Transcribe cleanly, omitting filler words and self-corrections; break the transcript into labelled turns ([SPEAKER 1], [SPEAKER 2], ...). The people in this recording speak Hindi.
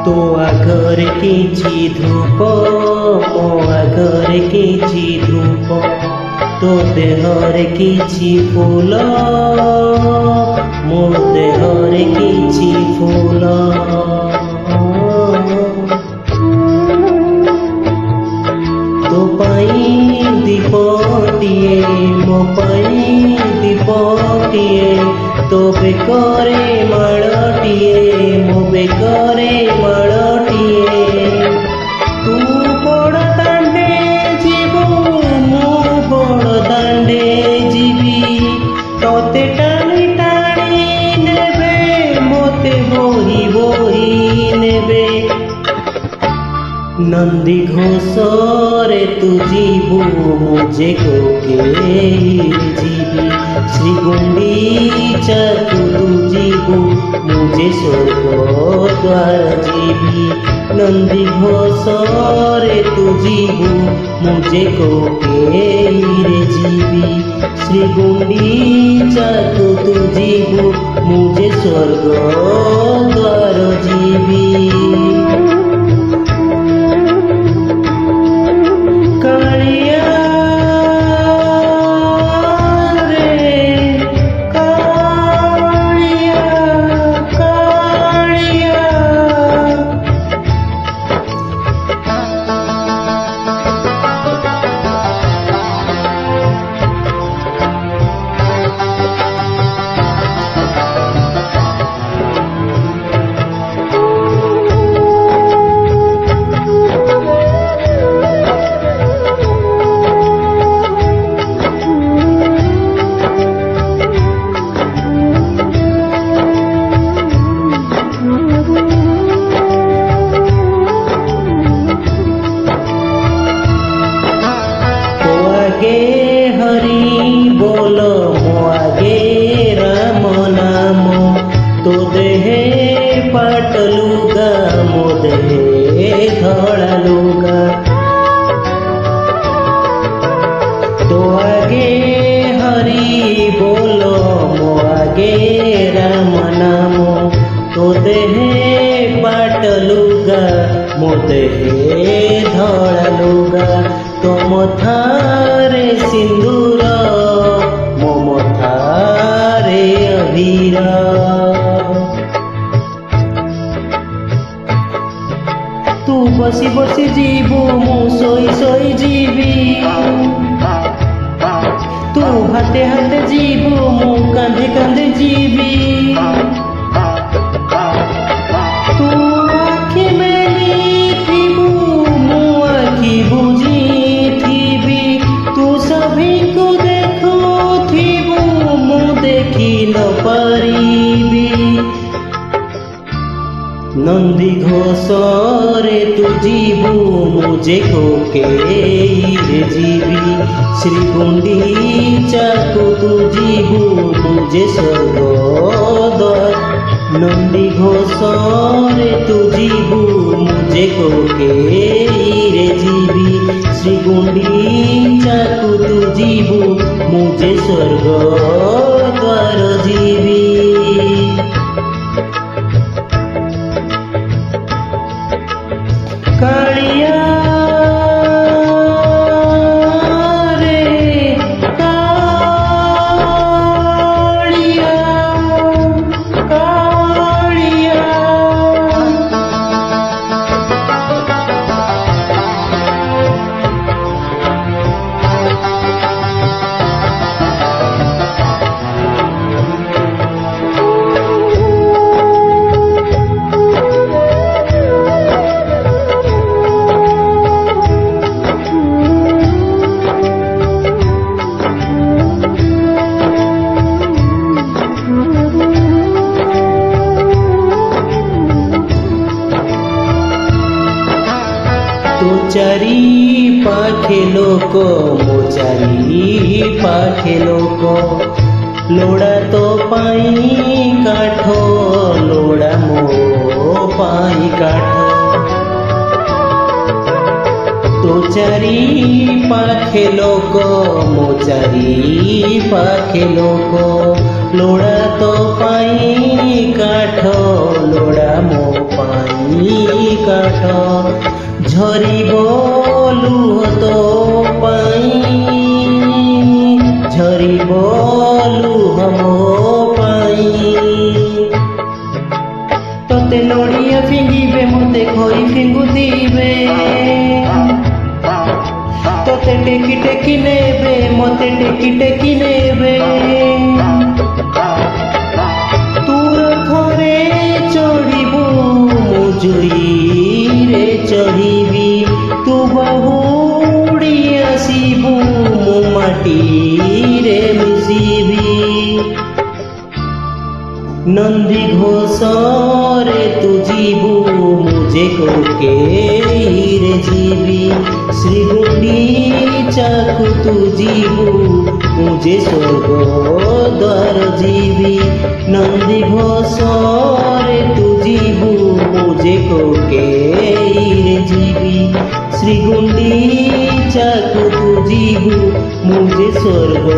[SPEAKER 1] तो आगर किछि धूप मो आगर किछि धूप तो देहर किछि फूल मो देहर किछि फूल तो पाई दीपटिए मो पाई दीपटिए तो बेकरे माळटिए मो बेकरे माळटिए तू बड़ दांडे जीवु मु बड़ दांडे जीवी तोते टाणी टाणी नेबे मोते बोही बोही नेबे नंदी घोषरे तू जीवु मुझे कोके जीवी श्री गुंडीचा तू जीवु मुझे स्वर्ग द्वार जीवी नंदी घोषरे तू जीवु मुझे कोके जीवी श्री गुंडीचा तू जीवु मुझे स्वर्ग द्वार जीवी हरि बोल मो आगे राम नाम तो देहे पाट लुगा मो देहे धड़ा लुगा तो आगे हरि बोल मो आगे राम नाम तो देहे पाट लुगा मो देहे धड़ा लुगा तो मथारे सिंदूर मो मथारे अबीर तू बसी बसी जीवु मु सोई सोई जीवी तू हाथे हाथे जीवु मु कांधे कांधे जीवी तू आखि मेली थीबु मु आखि बुझी न पारिबी नंदी घोषरे तू जीवु मुझे कोके जीवी श्री गुंडीचा तू जीवु मुझे स्वर्ग द्वार नंदी घोषरे तू जीवु मुझे कोके जीवी श्री गुंडीचा तू जीवु मुझे स्वर्ग द्वार जीवी कालिया रे कालिया कालिया तो चारी पाखे लोक मो चारी पाखे लोक लोड़ा तो पाई काठ लोड़ा मो पाई काठ तो चारी पाखे लोक मो चारी पाखे लोक लोड़ा तो पाई काठ लोड़ा मो पाई କାଠ ଝରିବ ଲୁହ ତୋ ପାଇଁ, ଝରିବ ଲୁହ ମୋ ପାଇଁ। ତତେ ନଡ଼ିଆ ଫିଙ୍ଗିବେ ମତେ ଖଇ ଫିଙ୍ଗୁଥିବେ, ତତେ ଟେକି ଟେକି ନେବେ ମତେ ଟେକି ଟେକି ନେବେ। ତୁ ରଥରେ ଚଢ଼ିବୁ ମୁଁ ଜୁଇରେ ଚଢ଼ିବି, ତୁ ବହୁଡ଼ି ଆସିବୁ ମୁଁ ମାଟିରେ ମିଶିବି। ନନ୍ଦୀ ଘୋଷରେ ତୁ ଯିବୁ ମୁଁ ଯେ କୋକେଇରେ ଯିବି, ଶ୍ରୀଗୁଣ୍ଡିଚାକୁ ତୁ ଯିବୁ ମୁଁ ଯେ ସ୍ୱର୍ଗ ଦ୍ୱାର ଯିବି। ନନ୍ଦୀ ଘୋଷରେ ତୁ ଯିବୁ ମୁଁ ଯେ କୋକେଇରେ ଯିବି, ଶ୍ରୀଗୁଣ୍ଡିଚାକୁ ତୁ ଯିବୁ ମୁଁ ଯେ ସ୍ୱର୍ଗ